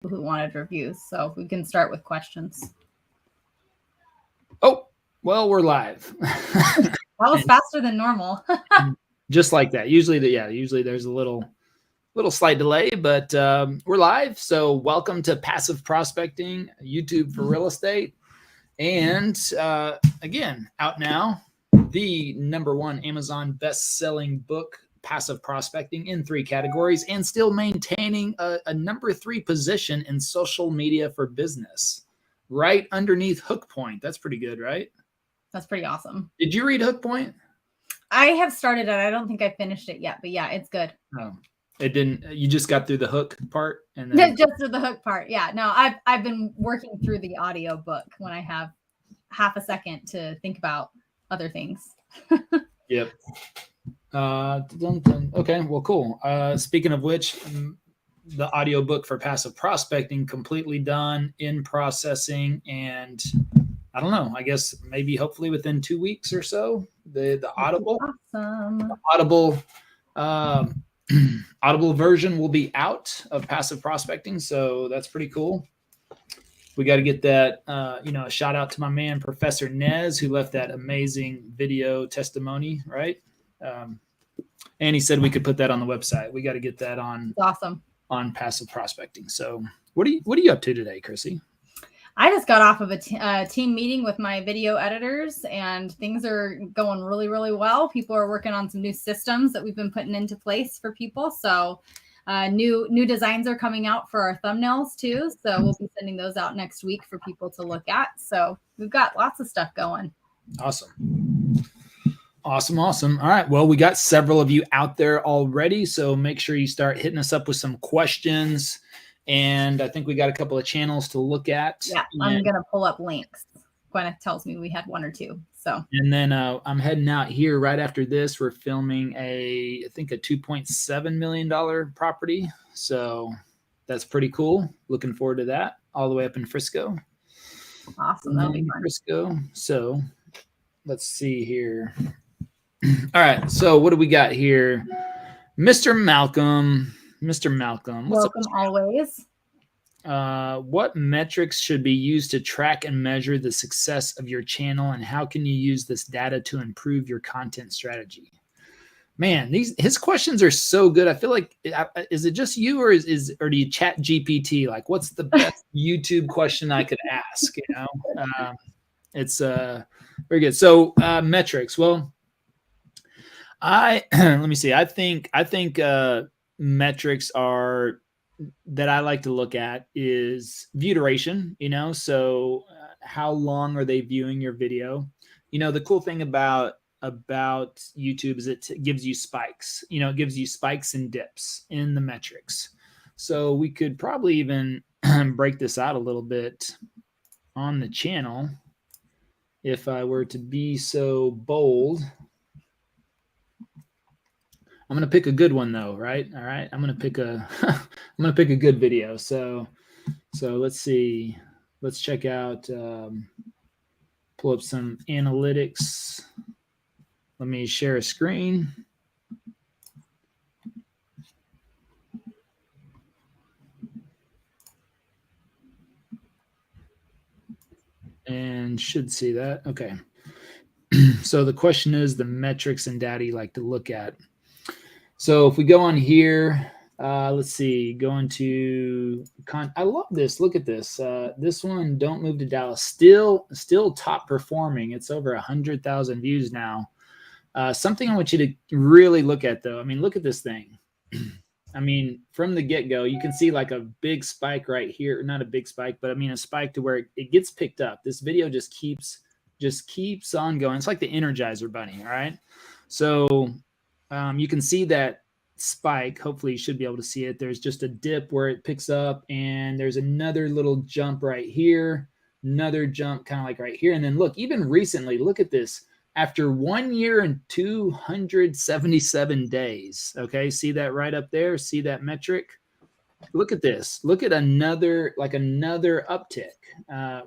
who wanted reviews. So we can start with questions. Oh, well, we're live. That was faster than normal. Just like that. Usually there's a little slight delay, but we're live. So welcome to Passive Prospecting, YouTube for Real Estate. And again, out now, the #1 Amazon best-selling book, Passive Prospecting, in 3 categories, and still maintaining a number 3 position in social media for business, right underneath Hook Point. That's pretty good, right? That's pretty awesome. Did you read Hook Point? I have started it. I don't think I finished it yet, but yeah, it's good. Oh, it didn't. You just got through the hook part, and then just through the hook part. Yeah, no, I've been working through the audio book when I have half a second to think about other things. Yep. Okay, well, cool. Speaking of which, the audiobook for Passive Prospecting completely done, in processing, and I don't know, I guess maybe hopefully within 2 weeks or so, the Audible Audible version will be out of Passive Prospecting, so that's pretty cool. We got to get that, a shout out to my man, Professor Nez, who left that amazing video testimony, right? And he said we could put that on the website. We got to get that on. That's awesome. On Passive Prospecting. So what are you up to today, Chrissy? I just got off of a team meeting with my video editors, and things are going really, really well. People are working on some new systems that we've been putting into place for people. So new designs are coming out for our thumbnails too. So we'll be sending those out next week for people to look at. So we've got lots of stuff going. Awesome. All right. Well, we got several of you out there already, so make sure you start hitting us up with some questions. And I think we got a couple of channels to look at. Yeah, I'm going to pull up links. Gwyneth tells me we had 1 or 2. So. And then I'm heading out here right after this. We're filming I think a $2.7 million property. So that's pretty cool. Looking forward to that. All the way up in Frisco. Awesome. That'll be fun. Frisco. So let's see here. All right. So what do we got here? Mr. Malcolm. Welcome always. What metrics should be used to track and measure the success of your channel, and how can you use this data to improve your content strategy? Man, his questions are so good. I feel like, is it just you, or do you chat GPT? Like, what's the best YouTube question I could ask? It's very good. So metrics. Well, let me see. I think metrics are that I like to look at is view duration. So how long are they viewing your video? The cool thing about YouTube is it gives you spikes. It gives you spikes and dips in the metrics. So we could probably even break this out a little bit on the channel if I were to be so bold. I'm going to pick a good one though, right? All right. I'm going to pick a good video. So let's see. Let's check out, pull up some analytics. Let me share a screen. And should see that. Okay. So the question is the metrics and data you like to look at. So if we go on here, let's see, going to, I love this. Look at this. This one, Don't Move to Dallas, still top performing. It's over 100,000 views now. Something I want you to really look at though. I mean, look at this thing. I mean, from the get-go, you can see like a big spike right here. Not a big spike, but I mean a spike to where it gets picked up. This video just keeps on going. It's like the Energizer Bunny, all right? So you can see that spike. Hopefully you should be able to see it. There's just a dip where it picks up, and there's another little jump right here, another jump kind of like right here. And then look, even recently, look at this. After 1 year and 277 days, okay, see that right up there? See that metric? Look at this. Look at another uptick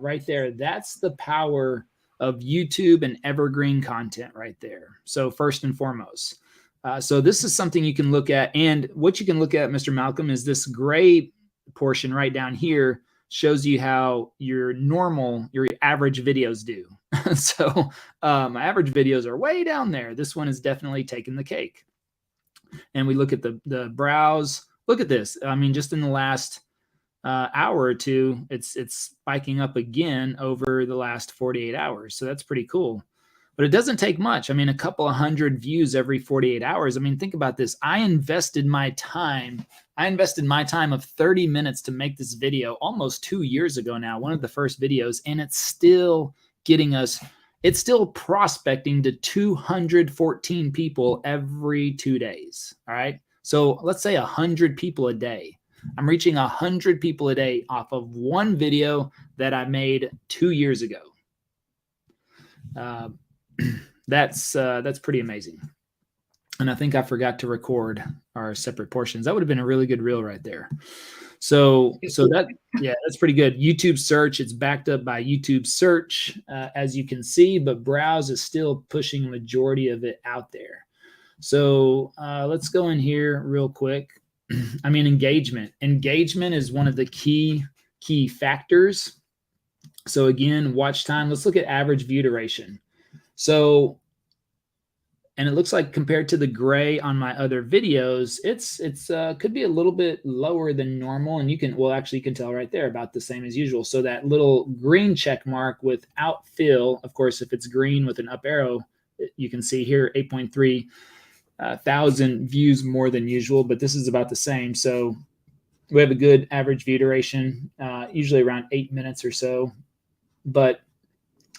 right there. That's the power of YouTube and evergreen content right there. So first and foremost. So this is something you can look at. And what you can look at, Mr. Malcolm, is this gray portion right down here shows you how your average videos do. So my average videos are way down there. This one is definitely taking the cake. And we look at the browse. Look at this. I mean, just in the last hour or two, it's spiking up again over the last 48 hours. So that's pretty cool. But it doesn't take much. I mean, a couple of hundred views every 48 hours. I mean, think about this. I invested my time of 30 minutes to make this video almost 2 years ago now, one of the first videos, and it's still it's still prospecting to 214 people every 2 days. All right. So let's say 100 people a day. I'm reaching 100 people a day off of one video that I made 2 years ago. That's pretty amazing. And I think I forgot to record our separate portions. That would have been a really good reel right there. So that's pretty good. YouTube search, it's backed up by YouTube search, as you can see, but browse is still pushing a majority of it out there. So let's go in here real quick. I mean, engagement is one of the key factors. So again, watch time. Let's look at average view duration. So, and it looks like compared to the gray on my other videos, it's could be a little bit lower than normal. And you can tell right there, about the same as usual. So that little green check mark without fill, of course, if it's green with an up arrow, you can see here 8.3 thousand views more than usual, but this is about the same. So we have a good average view duration, usually around 8 minutes or so, but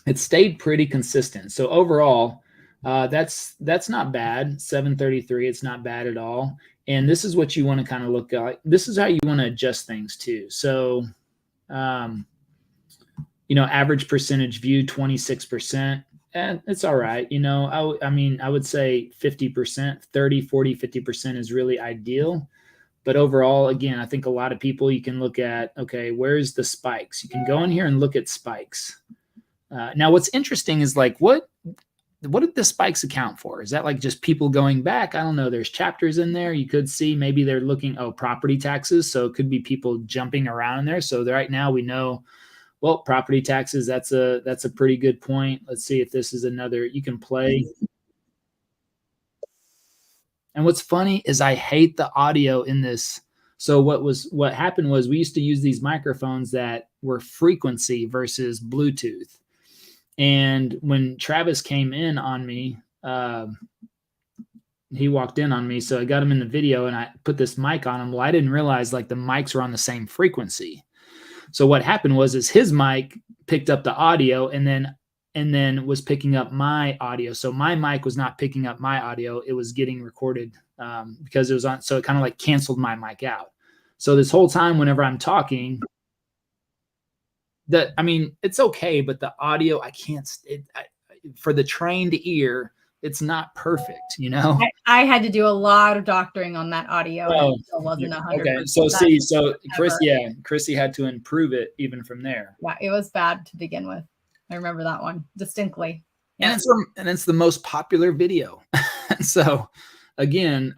it stayed pretty consistent. So overall, that's not bad. 733, it's not bad at all. And this is what you want to kind of look at. This is how you want to adjust things too. So, average percentage view, 26%. And it's all right. I would say 50%, 30, 40, 50% is really ideal. But overall, again, I think a lot of people, you can look at, okay, where's the spikes? You can go in here and look at spikes. Now, what's interesting is like, what did the spikes account for? Is that like just people going back? I don't know. There's chapters in there. You could see maybe they're looking, property taxes. So it could be people jumping around in there. So right now we know, well, property taxes, that's a pretty good point. Let's see if this is another, you can play. And what's funny is I hate the audio in this. So what happened was we used to use these microphones that were frequency versus Bluetooth. And when Travis came in on me, he walked in on me. So I got him in the video and I put this mic on him. Well, I didn't realize like the mics were on the same frequency. So what happened was his mic picked up the audio and then was picking up my audio. So my mic was not picking up my audio. It was getting recorded because it was on. So it kind of like canceled my mic out. So this whole time, whenever I'm talking, it's okay, but the audio, for the trained ear, it's not perfect, I had to do a lot of doctoring on that audio. Oh, and it still wasn't 100%. Okay, so Chrissy had to improve it even from there. Yeah, it was bad to begin with. I remember that one distinctly. Yeah. And it's the most popular video. So again,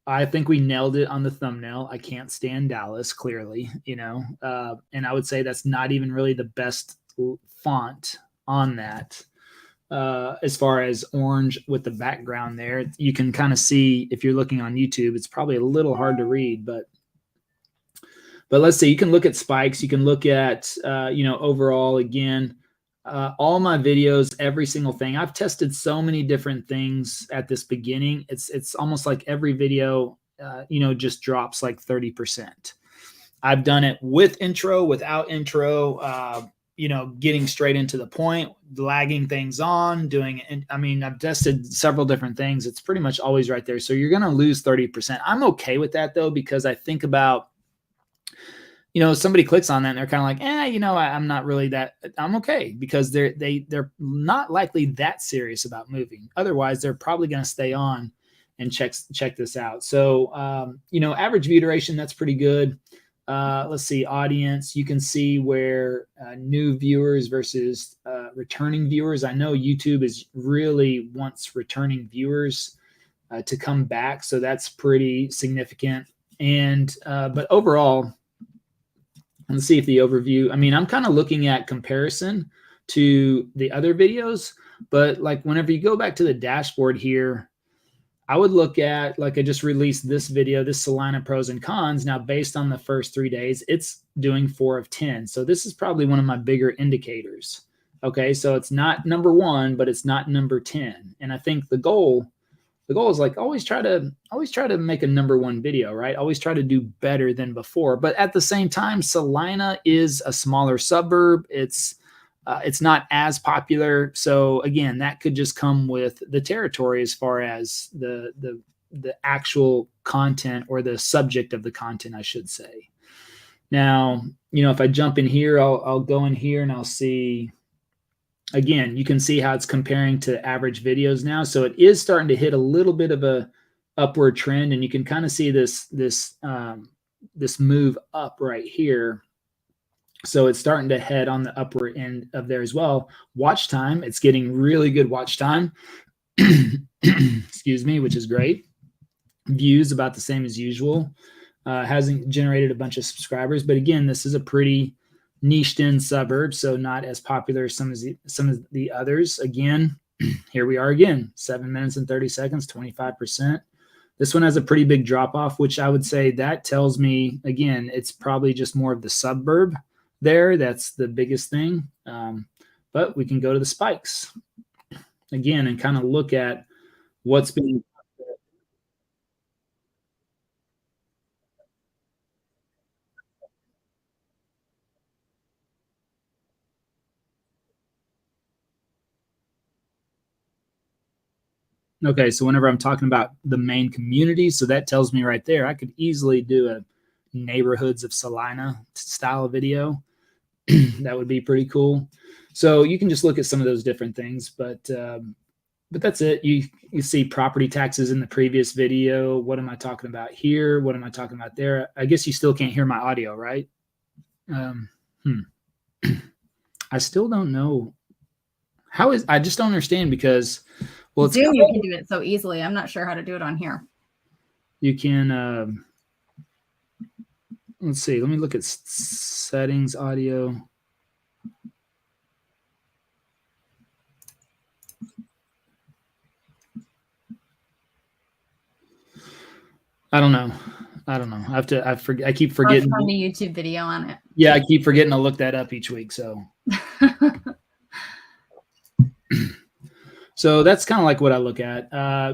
I think we nailed it on the thumbnail. I can't stand Dallas, clearly, and I would say that's not even really the best font on that. As far as orange with the background there, you can kind of see if you're looking on YouTube, it's probably a little hard to read, but let's say you can look at spikes. You can look at, overall, again, all my videos, every single thing. I've tested so many different things at this beginning. It's almost like every video, just drops like 30%. I've done it with intro, without intro, getting straight into the point, lagging things on, doing it. I've tested several different things. It's pretty much always right there. So you're going to lose 30%. I'm okay with that though, because I think about, somebody clicks on that and they're kind of like, I'm not really that, I'm okay, because they're not likely that serious about moving. Otherwise, they're probably going to stay on and check this out. So, average view duration, that's pretty good. Let's see, audience. You can see where new viewers versus returning viewers. I know YouTube really wants returning viewers to come back. So that's pretty significant. And but overall, let's see if the overview, I mean, I'm kind of looking at comparison to the other videos, but like whenever you go back to the dashboard here, I would look at, like I just released this video, this Salina pros and cons. Now, based on the first 3 days, it's doing 4 of 10. So this is probably one of my bigger indicators. Okay, so it's not number 1, but it's not number 10. And I think the goal is like always try to make a number 1 video, right? Always try to do better than before. But at the same time, Salina is a smaller suburb. It's not as popular. So again, that could just come with the territory as far as the actual content, or the subject of the content, I should say. Now, if I jump in here, I'll go in here and I'll see, again, you can see how it's comparing to average videos now. So it is starting to hit a little bit of a upward trend, and you can kind of see this move up right here. So it's starting to head on the upward end of there as well. Watch time, it's getting really good watch time. Excuse me, which is great. Views about the same as usual. Hasn't generated a bunch of subscribers, but again, this is a pretty niched in suburb, so not as popular as some of the others. Again, here we are again, 7 minutes and 30 seconds, 25%. This one has a pretty big drop off, which I would say that tells me, again, it's probably just more of the suburb there. That's the biggest thing. But we can go to the spikes again and kind of look at what's being. Okay, so whenever I'm talking about the main community, so that tells me right there, I could easily do a neighborhoods of Salina style video. That would be pretty cool. So you can just look at some of those different things, but that's it. You see property taxes in the previous video. What am I talking about here? What am I talking about there? I guess you still can't hear my audio, right? I still don't know. I just don't understand, because, well, it's Zoom, you can do it so easily. I'm not sure how to do it on here. You can, let's see, let me look at settings, audio. I don't know. I keep forgetting. I'll find a YouTube video on it. Yeah, I keep forgetting to look that up each week. So, so that's kind of like what I look at.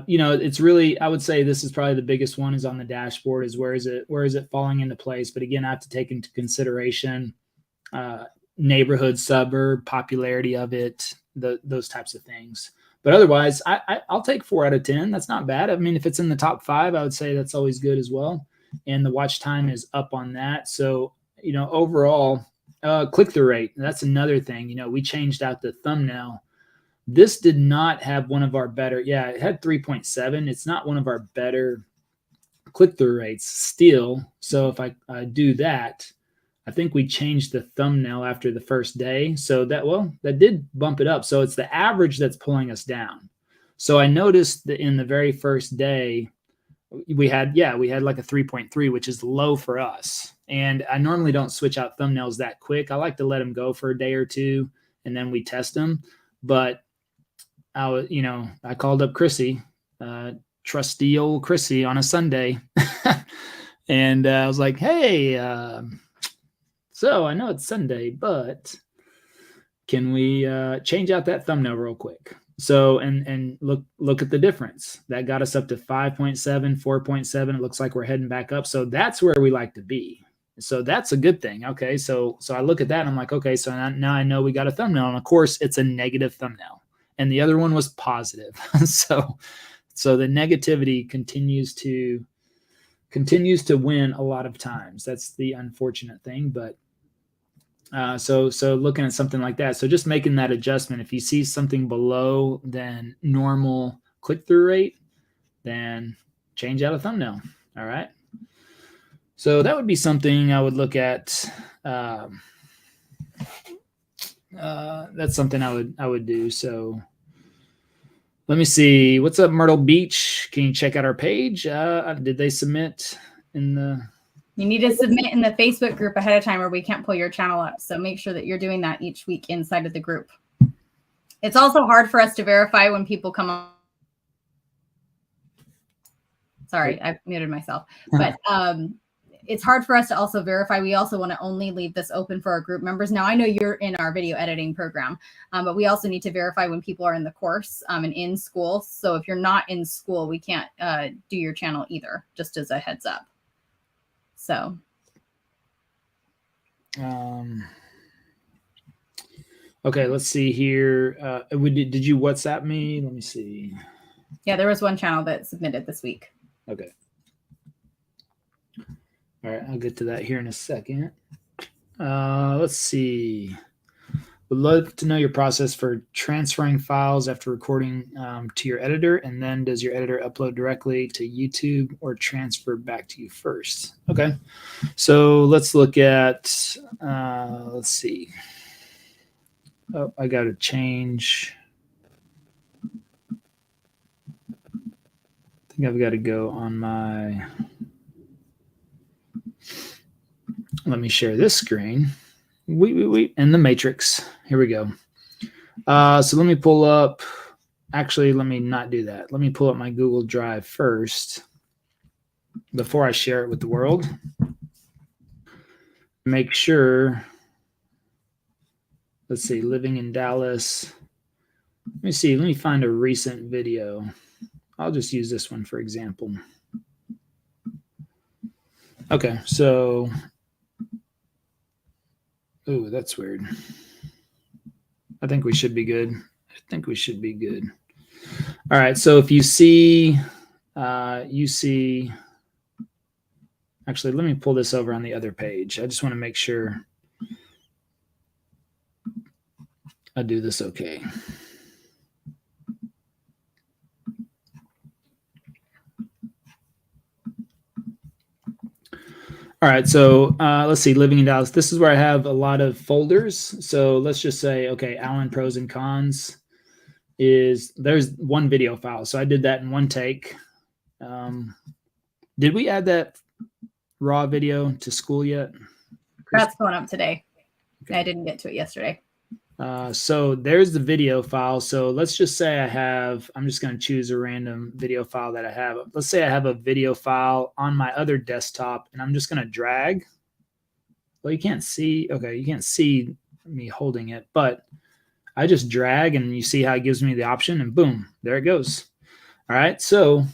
It's really, I would say this is probably the biggest one, is on the dashboard, is where is it falling into place? But again, I have to take into consideration neighborhood, suburb, popularity of it, those types of things. But otherwise, I'll take 4 out of 10. That's not bad. I mean, if it's in the top 5, I would say that's always good as well. And the watch time is up on that. So, overall, click-through rate, that's another thing. We changed out the thumbnail. This did not have one of our better, it had 3.7. It's not one of our better click-through rates still. So if I do that, I think we changed the thumbnail after the first day. So that did bump it up. So it's the average that's pulling us down. So I noticed that in the very first day, we had like a 3.3, which is low for us. And I normally don't switch out thumbnails that quick. I like to let them go for a day or two, and then we test them. But I called up Chrissy, trusty old Chrissy, on a Sunday. And I was like, hey, so I know it's Sunday, but can we change out that thumbnail real quick? So, and look at the difference. That got us up to 5.7, 4.7. It looks like we're heading back up. So that's where we like to be. So that's a good thing. Okay. So I look at that and I'm like, okay, so now I know we got a thumbnail. And of course it's a negative thumbnail, and the other one was positive. So the negativity continues to win a lot of times. That's the unfortunate thing. But so looking at something like that, so just making that adjustment. If you see something below than normal click-through rate, then change out a thumbnail. All right. So that would be something I would look at. That's something I would do. So let me see. What's up, Myrtle Beach? Can you check out our page? Did they submit in the? You need to submit in the Facebook group ahead of time or we can't pull your channel up. So make sure that you're doing that each week inside of the group. It's also hard for us to verify when people come on. Sorry, I muted myself. But it's hard for us to also verify. We also want to only leave this open for our group members. Now, I know you're in our video editing program, but we also need to verify when people are in the course and in school. So if you're not in school, we can't do your channel either, just as a heads up. So. Okay, let's see here. Did you WhatsApp me? Let me see. Yeah, there was one channel that submitted this week. Okay. All right, I'll get to that here in a second. Let's see. Would love to know your process for transferring files after recording to your editor, and then does your editor upload directly to YouTube or transfer back to you first? Okay, so let's look at, let's see. Oh, I got to change. I think I've got to go on my, let me share this screen. And the matrix. Here we go. So let me pull up, actually, let me not do that. Let me pull up my Google Drive first before I share it with the world. Make sure, let's see, living in Dallas. Let me see, let me find a recent video. I'll just use this one for example. Okay, so, ooh, that's weird. I think we should be good. All right, so if you see, actually, let me pull this over on the other page. I just want to make sure I do this okay. All right, so let's see, living in Dallas. This is where I have a lot of folders. So let's just say, okay, Alan, pros and cons there's one video file. So I did that in one take. Did we add that raw video to school yet? That's going up today. Okay. I didn't get to it yesterday. So there's the video file. So let's just say I'm just going to choose a random video file that I have. Let's say I have a video file on my other desktop and I'm just going to drag. Well, you can't see. Okay, you can't see me holding it, but I just drag and you see how it gives me the option and boom, there it goes. All right, so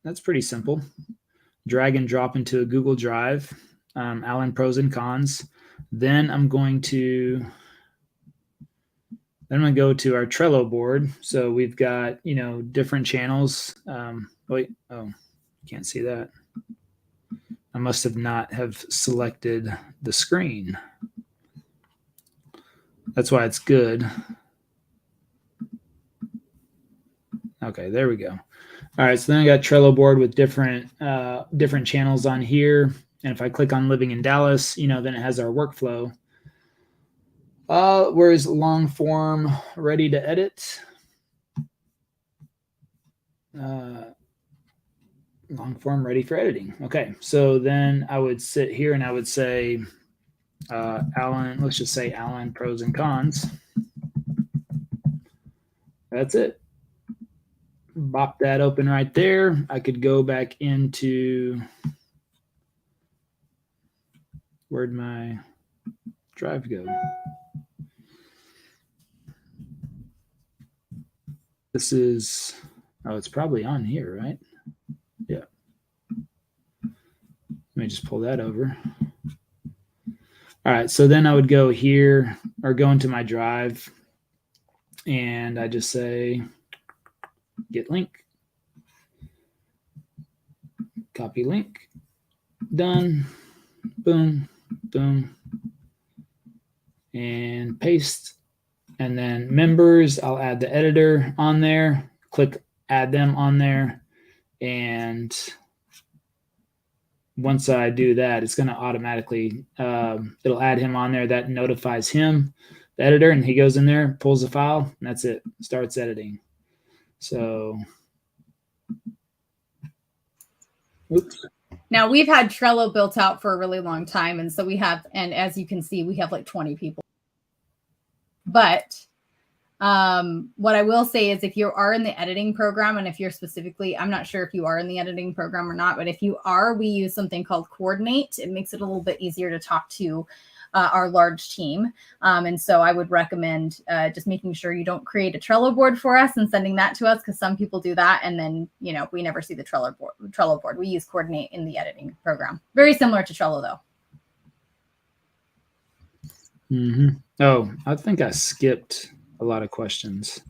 that's pretty simple. Drag and drop into a Google Drive, Alan pros and cons. Then I'm going to go to our Trello board. So we've got, different channels. Wait, oh, can't see that. I must have not have selected the screen. That's why it's good. Okay, there we go. All right, so then I got Trello board with different channels on here. And if I click on living in Dallas, then it has our workflow. Where's long form ready to edit? Long form ready for editing. Okay, so then I would sit here and I would say, Alan, let's just say Alan pros and cons. That's it. Bop that open right there. I could go back into, where'd my drive go? This is, oh, it's probably on here, right? Yeah. Let me just pull that over. All right, so then I would go here or go into my drive and I just say get link, copy link, done, boom, boom, and paste. And then members, I'll add the editor on there, click add them on there. And once I do that, it's going to automatically, it'll add him on there. That notifies him, the editor, and he goes in there, pulls the file, and that's it. Starts editing. So, oops. Now we've had Trello built out for a really long time. And so we have, and as you can see, we have like 20 people. But what I will say is if you are in the editing program, and if you're specifically, I'm not sure if you are in the editing program or not, but if you are, we use something called Coordinate. It makes it a little bit easier to talk to our large team. And so I would recommend just making sure you don't create a Trello board for us and sending that to us, because some people do that. And then, we never see the Trello board. We use Coordinate in the editing program. Very similar to Trello, though. Mm-hmm. Oh, I think I skipped a lot of questions.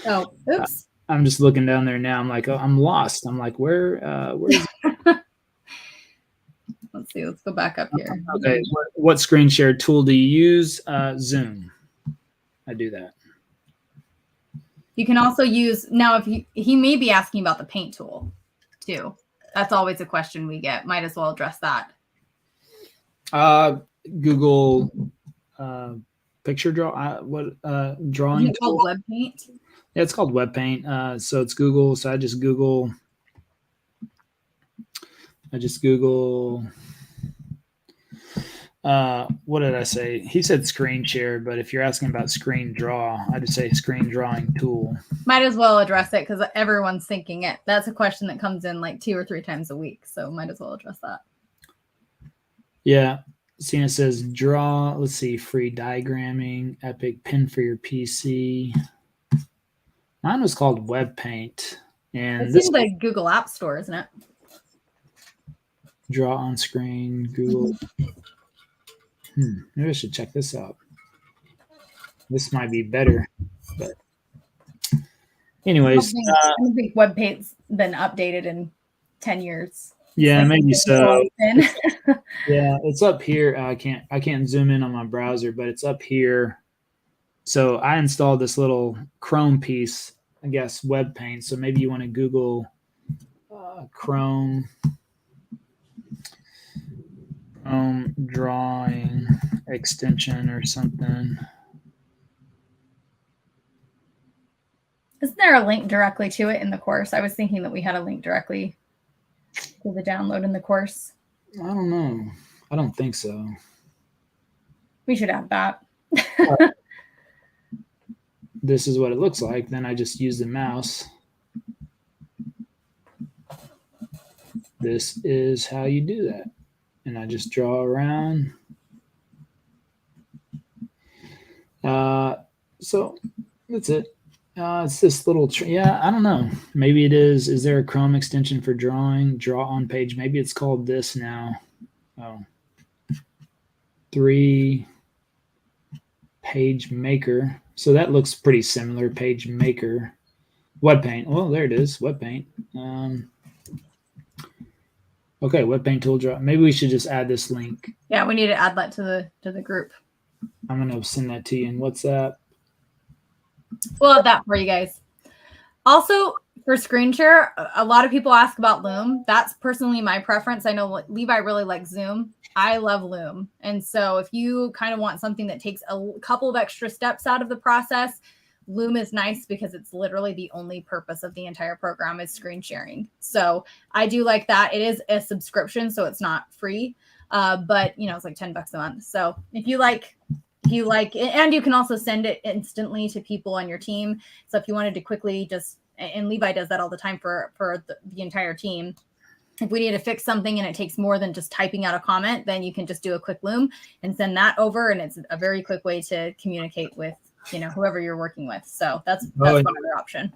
Oh, oops. I'm just looking down there now. I'm like, oh, I'm lost. I'm like, where is it? Let's see. Let's go back up here. Okay. What screen share tool do you use? Zoom. I do that. You can also use, now if he may be asking about the paint tool too. That's always a question we get. Might as well address that. Google picture drawing Is it called Web Paint? Yeah, it's called Web Paint. So it's Google. So I just Google. What did I say? He said screen share, but if you're asking about screen draw, I just say screen drawing tool. Might as well address it because everyone's thinking it. That's a question that comes in like 2 or 3 times a week. So might as well address that. Yeah. Cena says draw. Let's see. Free diagramming. Epic pin for your PC. Mine was called Web Paint. And this is the Google App Store, isn't it? Draw on screen. Google. Maybe I should check this out. This might be better, but anyways, I don't think Web Paint's been updated in 10 years. Yeah, maybe so. Yeah, it's up here. I can't zoom in on my browser, but it's up here. So I installed this little Chrome piece, I guess, Web Paint. So maybe you want to Google Chrome drawing extension or something. Isn't there a link directly to it in the course? I was thinking that we had a link directly to the download in the course. I don't know. I don't think so. We should add that. This is what it looks like. Then I just use the mouse. This is how you do that. And I just draw around. So that's it. It's this little, I don't know. Maybe it is. Is there a Chrome extension for drawing? Draw on page. Maybe it's called this now. Oh. 3 page maker. So that looks pretty similar. Page maker. Web Paint. Well, there it is. Web Paint. Okay, Web Paint tool draw. Maybe we should just add this link. Yeah, we need to add that to the group. I'm gonna send that to you in WhatsApp. We'll have that for you guys. Also, for screen share, a lot of people ask about Loom. That's personally my preference. I know Levi really likes Zoom. I love Loom. And so if you kind of want something that takes a couple of extra steps out of the process, Loom is nice because it's literally the only purpose of the entire program is screen sharing. So I do like that. It is a subscription, so it's not free, but it's like $10 a month. So if you like it, and you can also send it instantly to people on your team. So if you wanted to quickly and Levi does that all the time for the entire team. If we need to fix something and it takes more than just typing out a comment, then you can just do a quick Loom and send that over. And it's a very quick way to communicate with whoever you're working with. So that's one other option.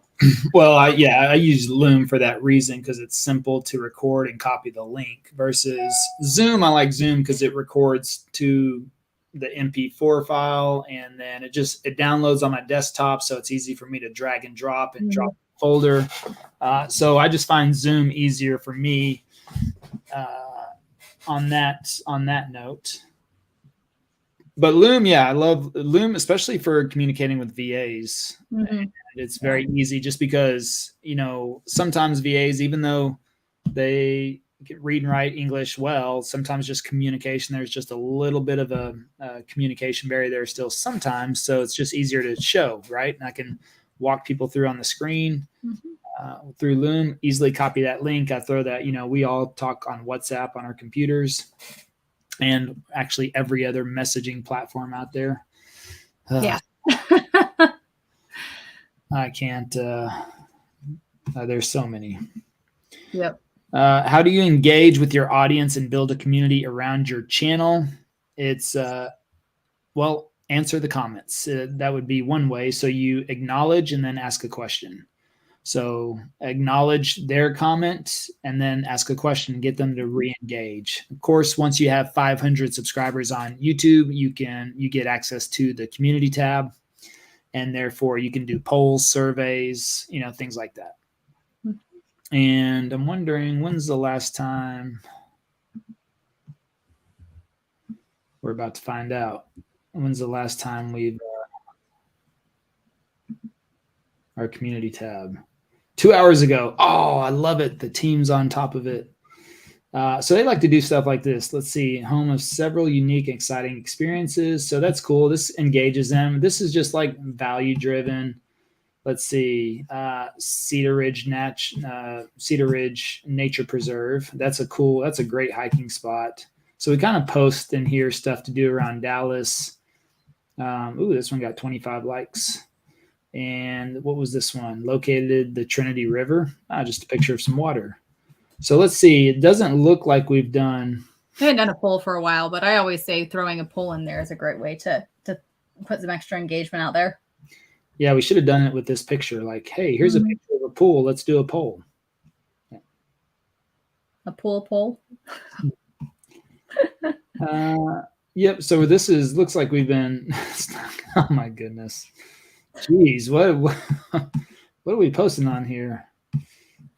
Well, I use Loom for that reason, because it's simple to record and copy the link versus Zoom. I like Zoom because it records to the MP4 file, and then it downloads on my desktop. So it's easy for me to drag and drop and drop a folder. So I just find Zoom easier for me on that note. But Loom, I love Loom, especially for communicating with VAs. Mm-hmm. It's very easy just because, sometimes VAs, even though they can read and write English well, sometimes just communication, there's just a little bit of a communication barrier there still sometimes. So it's just easier to show, right? And I can walk people through on the screen. Mm-hmm. through Loom, easily copy that link. I throw that, we all talk on WhatsApp on our computers and actually every other messaging platform out there. Yeah. I can't, there's so many. Yep. How do you engage with your audience and build a community around your channel? It's, well, answer the comments. That would be one way. So you acknowledge and then ask a question. So acknowledge their comment and then ask a question, get them to re-engage. Of course, once you have 500 subscribers on YouTube, you get access to the community tab, and therefore you can do polls, surveys, things like that. And I'm wondering, when's the last time? We're about to find out. When's the last time we've our community tab? 2 hours ago. Oh, I love it. The team's on top of it. So they like to do stuff like this. Let's see. Home of several unique, exciting experiences. So that's cool. This engages them. This is just like value driven. Let's see. Cedar Ridge Nature Preserve. That's a great hiking spot. So we kind of post in here stuff to do around Dallas. This one got 25 likes. And what was this one? Located the Trinity River. Just a picture of some water. So let's see. It doesn't look like we've done. I haven't done a poll for a while, but I always say throwing a poll in there is a great way to put some extra engagement out there. Yeah, we should have done it with this picture. Like, hey, here's a picture of a pool. Let's do a poll. Yeah. A poll? Yep. So this looks like we've been. Oh my goodness. Jeez, what are we posting on here?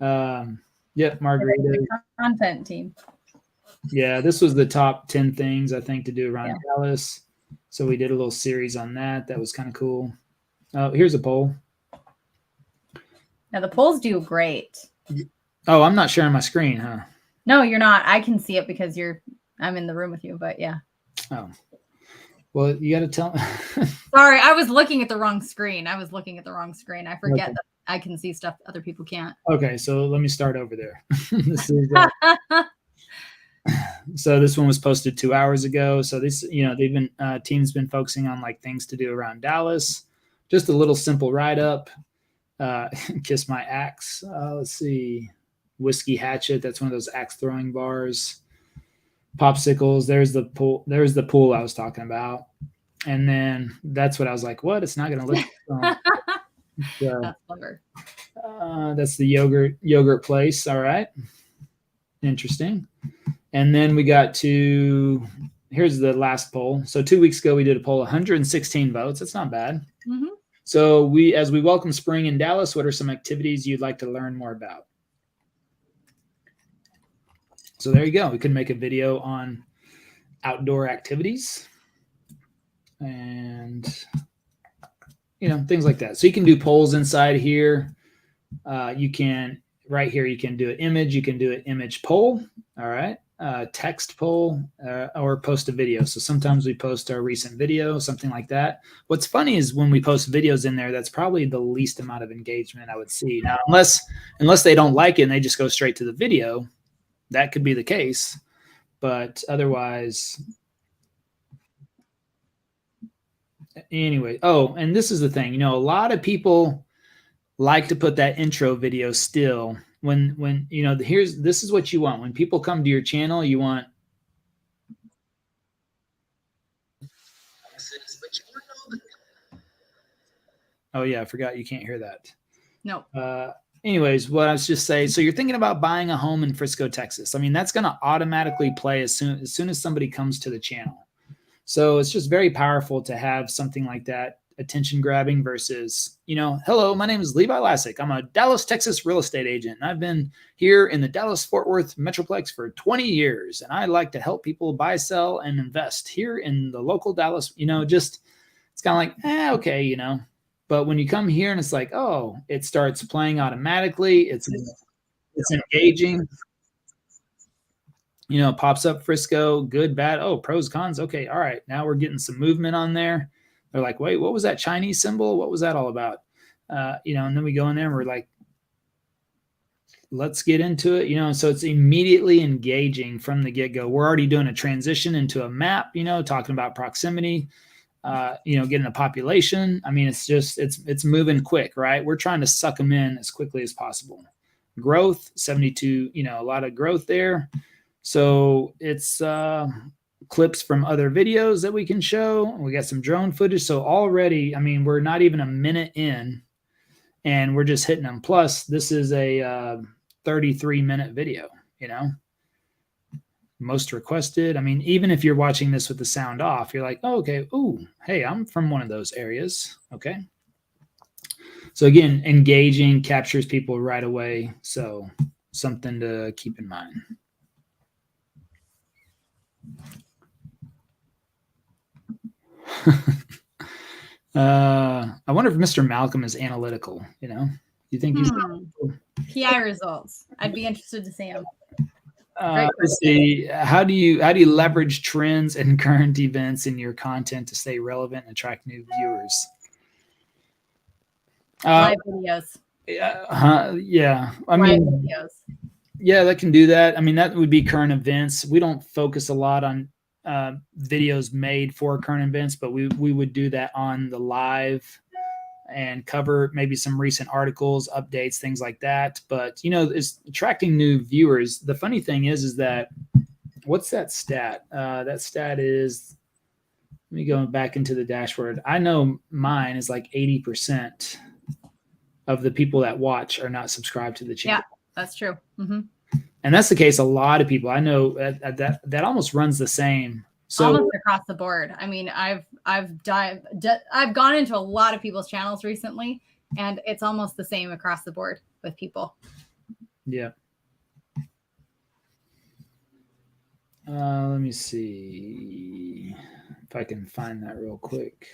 Yep, Margarita. Content team. Yeah, this was the top 10 things I think to do around Dallas. So we did a little series on that. That was kind of cool. Oh, here's a poll. Now the polls do great. Oh, I'm not sharing my screen, huh? No, you're not. I can see it because I'm in the room with you, but yeah. Oh. Well, you got to tell. Sorry, I was looking at the wrong screen. I forget that I can see stuff other people can't. Okay, so let me start over there. So this one was posted 2 hours ago. So this, they've been team's been focusing on like things to do around Dallas. Just a little simple write up. Kiss my axe. Let's see, whiskey hatchet. That's one of those axe throwing bars. Popsicles. There's the pool. There's the pool I was talking about. And then that's what I was like, what? It's not going to look. That's clever. That's the yogurt place. All right. Interesting. And then we got to, here's the last poll. So 2 weeks ago, we did a poll, 116 votes. That's not bad. Mm-hmm. So as we welcome spring in Dallas, what are some activities you'd like to learn more about? So there you go. We could make a video on outdoor activities and, things like that. So you can do polls inside here. You can, right here, you can do an image. You can do an image poll. All right. Text poll or post a video. So sometimes we post our recent video, something like that. What's funny is when we post videos in there, that's probably the least amount of engagement I would see. Now, unless they don't like it and they just go straight to the video, that could be the case. But otherwise, anyway. Oh, and this is the thing, a lot of people like to put that intro video still when this is what you want. When people come to your channel, you want oh yeah, I forgot you can't hear that. No. Anyways, what I was just saying, so you're thinking about buying a home in Frisco, Texas. I mean, that's going to automatically play as soon as somebody comes to the channel. So it's just very powerful to have something like that, attention grabbing versus, hello, my name is Levi Lascsak. I'm a Dallas, Texas real estate agent. And I've been here in the Dallas-Fort Worth Metroplex for 20 years. And I like to help people buy, sell, and invest here in the local Dallas, it's kind of like, okay, But when you come here and it's like, oh, it starts playing automatically. It's engaging. Pops up Frisco, good, bad. Oh, pros, cons. Okay, all right. Now we're getting some movement on there. They're like, wait, what was that Chinese symbol? What was that all about? And then we go in there and we're like, let's get into it, so it's immediately engaging from the get-go. We're already doing a transition into a map, talking about proximity, getting a population. I mean, it's moving quick, right? We're trying to suck them in as quickly as possible. Growth, 72, a lot of growth there. So it's clips from other videos that we can show. We got some drone footage. So already, I mean, we're not even a minute in and we're just hitting them. Plus, this is a 33-minute video, most requested. I mean, even if you're watching this with the sound off, you're like, oh, okay. Ooh, hey, I'm from one of those areas. Okay. So again, engaging captures people right away. So something to keep in mind. I wonder if Mr. Malcolm is analytical, You think he's PI results? I'd be interested to see him. Let's see. How do you leverage trends and current events in your content to stay relevant and attract new viewers? Live videos. Yeah. Live videos. Yeah, that can do that. I mean, that would be current events. We don't focus a lot on videos made for current events, but we would do that on the live and cover maybe some recent articles, updates, things like that. But, it's attracting new viewers. The funny thing is that what's that stat? That stat is, let me go back into the dashboard. I know mine is like 80% of the people that watch are not subscribed to the channel. Yeah, that's true. Mm-hmm. And that's the case. A lot of people I know that almost runs the same. So almost across the board. I mean, I've gone into a lot of people's channels recently, and it's almost the same across the board with people. Yeah. Let me see if I can find that real quick.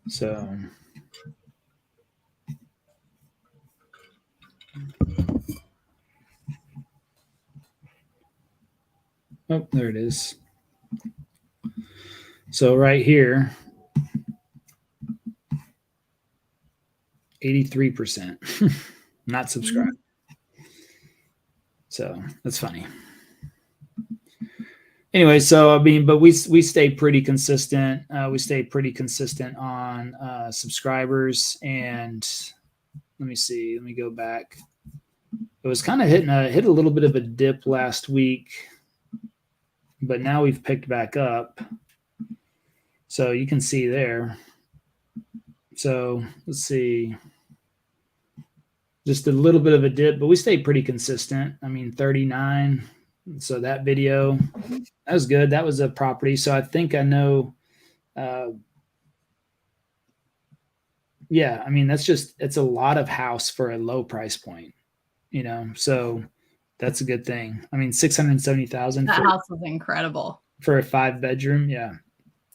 So oh, there it is. So right here, 83% not subscribed. So that's funny. Anyway, so I mean, but we stay pretty consistent. We stay pretty consistent on subscribers. And let me see. Let me go back. It was kind of hit a little bit of a dip last week, but now we've picked back up. So you can see there. So let's see. Just a little bit of a dip, but we stay pretty consistent. I mean, 39. So that video, that was good. That was a property. So I think I know. Yeah, I mean, it's a lot of house for a low price point, so that's a good thing. I mean, 670,000. That house was incredible. For a 5-bedroom. Yeah.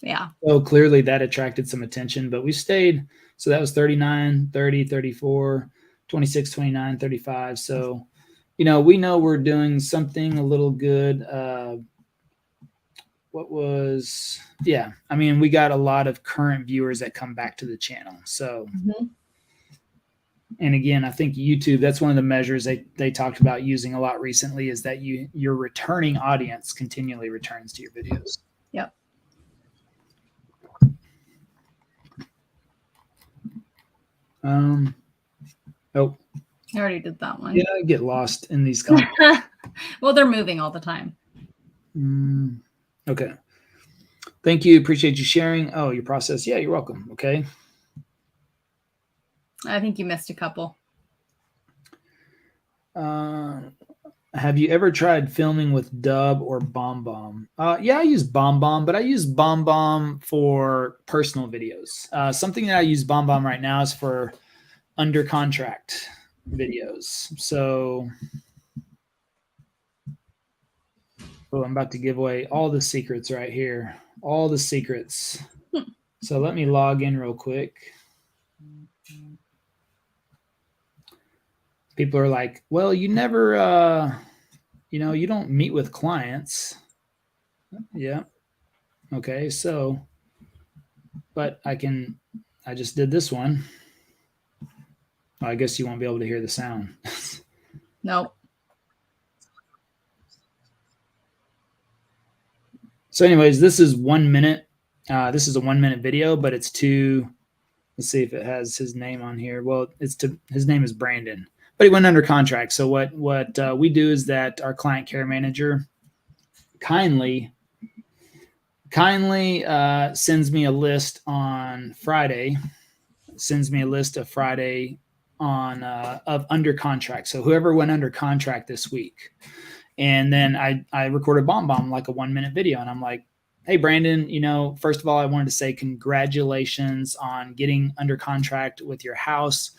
Yeah. So clearly that attracted some attention, but we stayed. So that was 39, 30, 34, 26, 29, 35. So, we know we're doing something a little good. I mean, we got a lot of current viewers that come back to the channel. So, And again, I think YouTube, that's one of the measures they talked about using a lot recently, is that your returning audience continually returns to your videos. Yep. Oh, I already did that one. Yeah, I get lost in these comments. Well, they're moving all the time. Okay. Thank you. Appreciate you sharing. Oh, your process. Yeah, you're welcome. Okay. I think you missed a couple. Have you ever tried filming with Dub or BombBomb? Yeah, I use BombBomb, but I use BombBomb for personal videos. Something that I use BombBomb right now is for under contract videos. So, I'm about to give away all the secrets right here. All the secrets. So let me log in real quick. People are like, well, you never, you don't meet with clients. Yeah. Okay. So but I just did this one. I guess you won't be able to hear the sound. Nope. So anyways, this is 1 minute. This is a 1 minute video, but it's to, let's see if it has his name on here. Well, his name is Brandon, but he went under contract. So what we do is that our client care manager kindly sends me a list on Friday, on of under contract. So whoever went under contract this week. And then I recorded Bomb like a 1 minute video. And I'm like, hey, Brandon, first of all, I wanted to say congratulations on getting under contract with your house.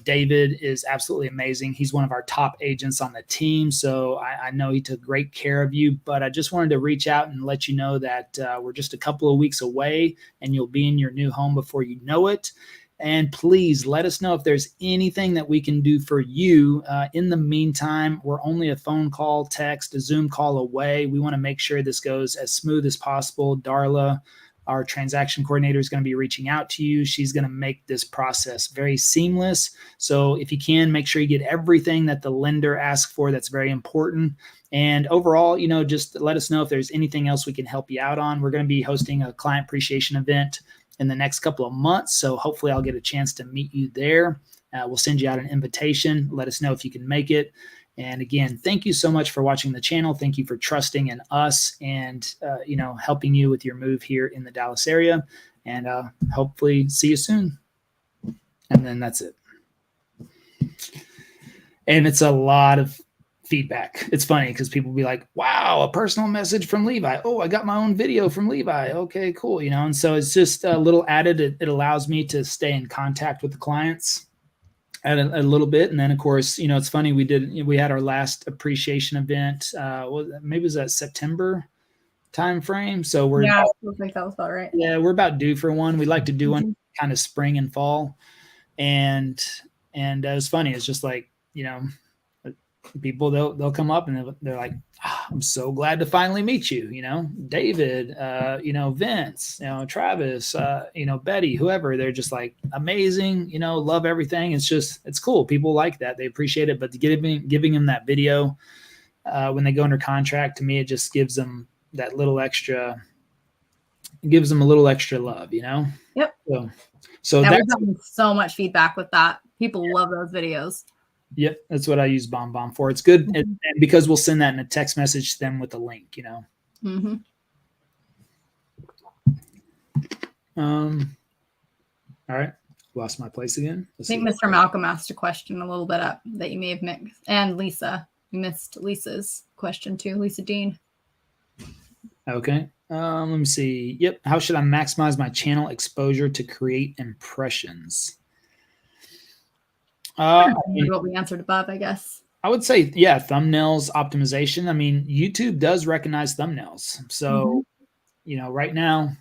David is absolutely amazing. He's one of our top agents on the team. So I know he took great care of you, but I just wanted to reach out and let you know that we're just a couple of weeks away and you'll be in your new home before you know it. And please let us know if there's anything that we can do for you. In the meantime, we're only a phone call, text, a Zoom call away. We want to make sure this goes as smooth as possible. Darla, our transaction coordinator, is going to be reaching out to you. She's going to make this process very seamless. So if you can, make sure you get everything that the lender asks for. That's very important. And overall, just let us know if there's anything else we can help you out on. We're going to be hosting a client appreciation event in the next couple of months. So hopefully I'll get a chance to meet you there. We'll send you out an invitation. Let us know if you can make it. And again, thank you so much for watching the channel. Thank you for trusting in us and, helping you with your move here in the Dallas area. And hopefully see you soon. And then that's it. And it's a lot of feedback. It's funny because people be like, wow, a personal message from Levi. Oh, I got my own video from Levi. Okay, cool. And so it's just a little added. It allows me to stay in contact with the clients at a little bit. And then of course, it's funny. We had our last appreciation event. Maybe it was that September time frame. So we're, I think that was about right. Yeah, we're about due for one. We like to do one kind of spring and fall. And it was funny. It's just like, people they'll come up and they're like, I'm so glad to finally meet you, David, Vince, Travis, Betty, whoever. They're just like amazing, love everything. It's cool. People like that. They appreciate it. But giving them that video when they go under contract, to me, it just gives them that little extra. It gives them a little extra love, Yep. So we've that's gotten so much feedback with that. People love those videos. Yep, that's what I use Bomb for. It's good and because we'll send that in a text message to them with a link, Mm-hmm. All right, lost my place again. I think Mr. Malcolm asked a question a little bit up that you may have missed, and Lisa, you missed Lisa's question too. Lisa Dean. Okay, let me see. Yep, how should I maximize my channel exposure to create impressions? What we answered above, I guess. I would say, yeah, thumbnails optimization. I mean, YouTube does recognize thumbnails. So, right now,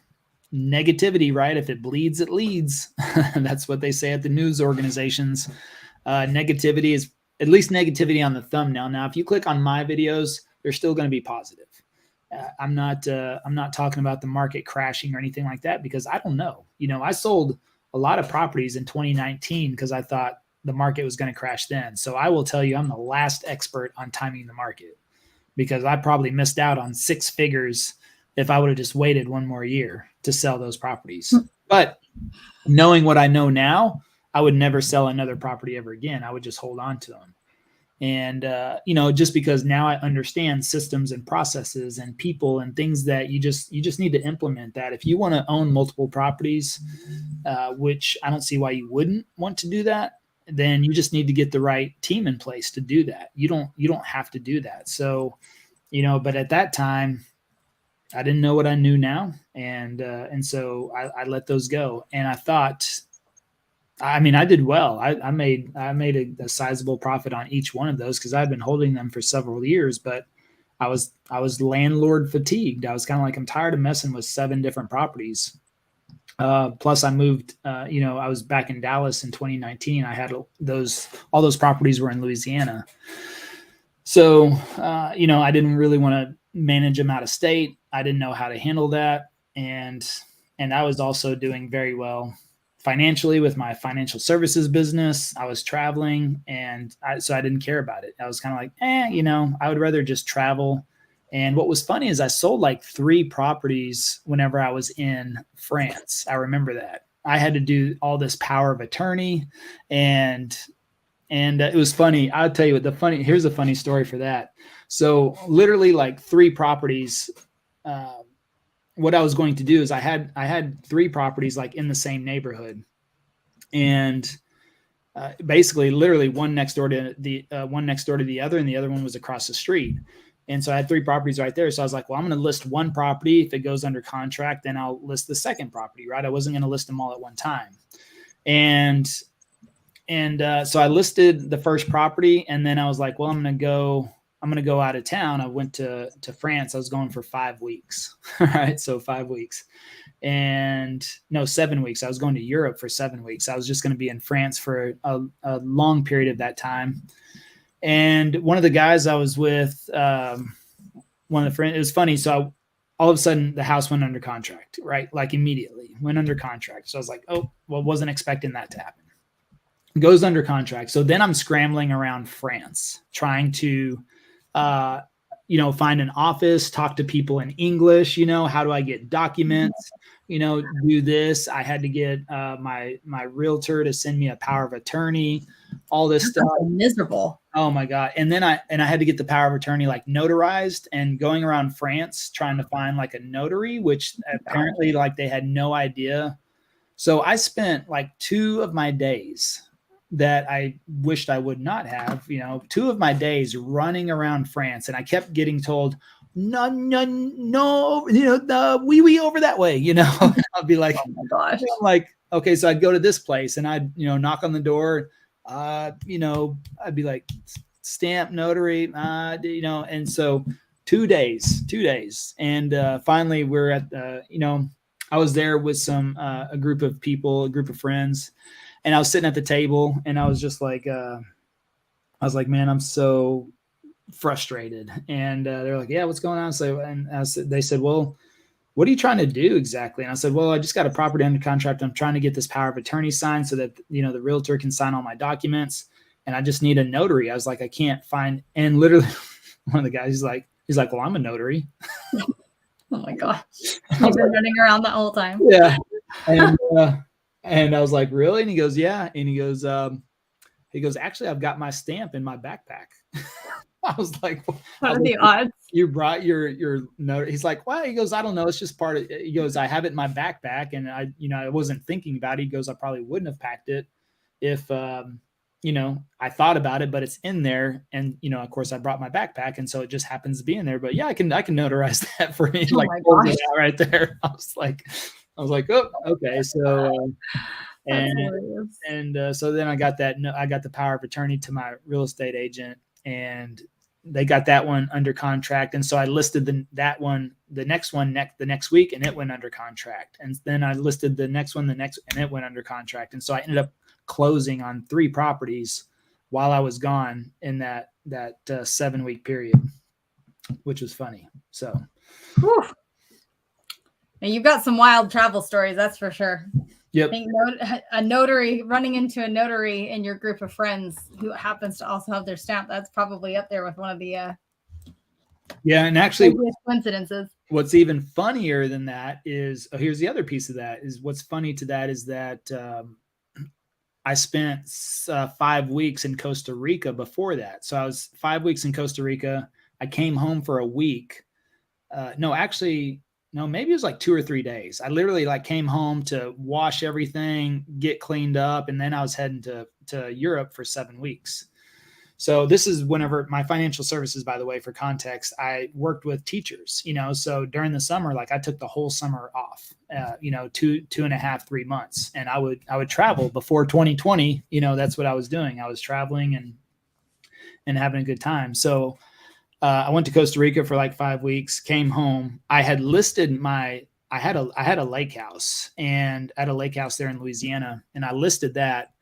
negativity, right? If it bleeds, it leads. That's what they say at the news organizations. Negativity is at least negativity on the thumbnail. Now, if you click on my videos, they're still going to be positive. I'm not talking about the market crashing or anything like that because I don't know. I sold a lot of properties in 2019 because I thought the market was going to crash then. So I will tell you, I'm the last expert on timing the market because I probably missed out on 6 figures if I would have just waited one more year to sell those properties. But knowing what I know now, I would never sell another property ever again. I would just hold on to them. And, just because now I understand systems and processes and people and things that you just need to implement that. If you want to own multiple properties, which I don't see why you wouldn't want to do that, then you just need to get the right team in place to do that. You don't have to do that. So, but at that time, I didn't know what I knew now. And so I let those go. And I thought, I did well. I made a sizable profit on each one of those because I've been holding them for several years, but I was landlord fatigued. I was kind of like, I'm tired of messing with 7 different properties. Plus I moved, I was back in Dallas in 2019. I had all those properties were in Louisiana. So, I didn't really want to manage them out of state. I didn't know how to handle that. And And I was also doing very well financially with my financial services business. I was traveling, and so I didn't care about it. I was kind of like, I would rather just travel. And what was funny is I sold like 3 properties whenever I was in France. I remember that. I had to do all this power of attorney, and it was funny. I'll tell you here's a funny story for that. So literally like 3 properties. What I was going to do is I had 3 properties like in the same neighborhood, and basically literally one next door to the other, and the other one was across the street. And so I had 3 properties right there. So I was like, well, I'm going to list one property. If it goes under contract, then I'll list the second property, right? I wasn't going to list them all at one time. And so I listed the first property, and then I was like, well, I'm going to go out of town. I went to France. I was going for 5 weeks. Right. So 5 weeks, and no, 7 weeks. I was going to Europe for 7 weeks. I was just going to be in France for a long period of that time. And one of the guys I was with, one of the friends, it was funny. So all of a sudden the house went under contract, right? Like immediately went under contract. So I was like, oh, well, wasn't expecting that to happen. Goes under contract. So then I'm scrambling around France, trying to, find an office, talk to people in English, how do I get documents, do this. I had to get my realtor to send me a power of attorney, all this stuff. Miserable. Oh my God. And then I had to get the power of attorney like notarized, and going around France trying to find like a notary, which apparently like they had no idea. So I spent like 2 of my days that I wished I would not have, 2 of my days running around France. And I kept getting told, no, the wee over that way, I'll be like, oh my gosh. I'm like, okay. So I'd go to this place, and I'd, knock on the door, I'd be like, stamp notary, and so 2 days. And finally we're at I was there with a group of people, a group of friends. And I was sitting at the table, and I was just like, man, I'm so frustrated. And they're like, yeah, what's going on? So, they said, well, what are you trying to do exactly? And I said, well, I just got a property under contract. I'm trying to get this power of attorney signed so that, the realtor can sign all my documents. And I just need a notary. I was like, I can't find. And literally one of the guys, he's like, well, I'm a notary. Oh my gosh. You've been running around that whole time. Yeah. And I was like, really? And he goes, yeah. And he goes, actually, I've got my stamp in my backpack. I was like, what are the odds? You brought your note. He's like, well, he goes, I don't know. It's just part of it. He goes, I have it in my backpack. And I wasn't thinking about it. He goes, I probably wouldn't have packed it if, I thought about it, but it's in there. And, of course I brought my backpack. And so it just happens to be in there, but yeah, I can notarize that for me. Oh like right there. I was like, oh, okay. So, so then I got the power of attorney to my real estate agent, and they got that one under contract. And so I listed the next week, and it went under contract. And then I listed the next one, and it went under contract. And so I ended up closing on 3 properties while I was gone in that 7-week period, which was funny. So. Whew. And you've got some wild travel stories, that's for sure. Yep. A notary, running into a notary in your group of friends who happens to also have their stamp, that's probably up there with one of the and actually coincidences. What's even funnier than that is, here's the other piece of that, is what's funny to that is that I spent 5 weeks in Costa Rica before that. So I was 5 weeks in Costa Rica. I came home for a week. No, maybe it was like 2 or 3 days. I literally came home to wash everything, get cleaned up, and then I was heading to Europe for 7 weeks. So this is whenever my financial services, by the way, for context, I worked with teachers, so during the summer, I took the whole summer off, 2.5, 3 months. And I would travel before 2020, that's what I was doing. I was traveling and having a good time. So I went to Costa Rica for 5 weeks, came home. I had listed I had a lake house, and at a lake house there in Louisiana, and I listed that.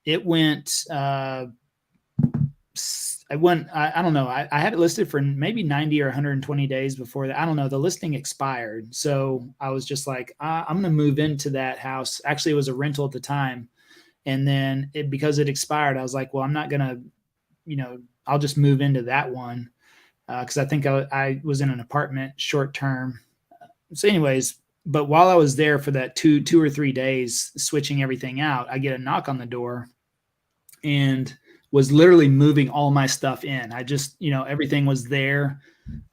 It went, I don't know. I had it listed for maybe 90 or 120 days before that. I don't know. The listing expired. So I was just like, I'm going to move into that house. Actually, it was a rental at the time. And then because it expired, I was like, well, I'm not going to, I'll just move into that one. Cause I think I was in an apartment short term. So anyways, but while I was there for that two or 3 days, switching everything out, I get a knock on the door and was literally moving all my stuff in. I just, everything was there.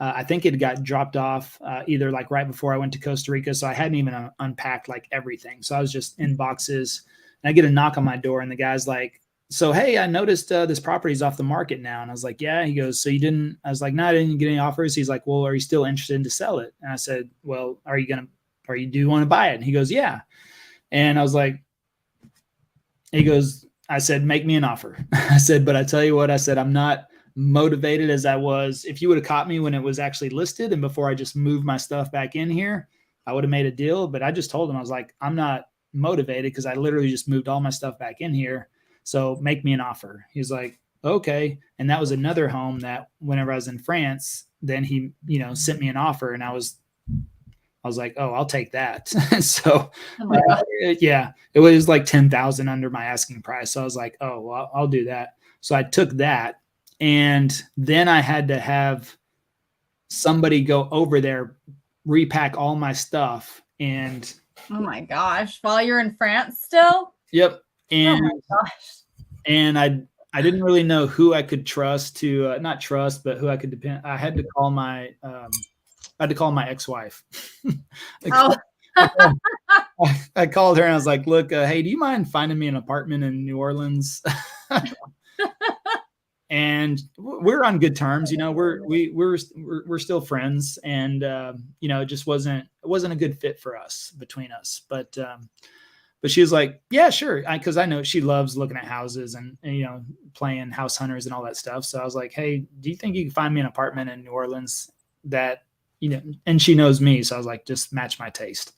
I think it got dropped off either like right before I went to Costa Rica. So I hadn't even unpacked like everything. So I was just in boxes and I get a knock on my door and the guy's like, so, hey, I noticed this property's off the market now. And I was like, yeah. He goes, so you didn't, I was like, no, I didn't get any offers. He's like, well, are you still interested in to sell it? And I said, well, do you want to buy it? And he goes, yeah. And I was like, I said, make me an offer. I said, but I tell you what, I said, I'm not motivated as I was. If you would have caught me when it was actually listed and before I just moved my stuff back in here, I would have made a deal. But I just told him, I was like, I'm not motivated because I literally just moved all my stuff back in here. So make me an offer. He's like, okay. And that was another home that whenever I was in France, then he, sent me an offer and I was like, oh, I'll take that. So yeah, it was like 10,000 under my asking price. So I was like, oh, well, I'll do that. So I took that. And then I had to have somebody go over there, repack all my stuff. And oh my gosh, while you're in France still? Yep. And, oh my gosh. And I didn't really know who I could trust to not trust, but who I could depend. I had to call my ex-wife. I called her and I was like, look, hey, do you mind finding me an apartment in New Orleans? And we're on good terms, we're still friends, and it just wasn't a good fit for us between us. But she was like, yeah, sure. Cause I know she loves looking at houses and playing house hunters and all that stuff. So I was like, hey, do you think you can find me an apartment in New Orleans that, and she knows me. So I was like, just match my taste.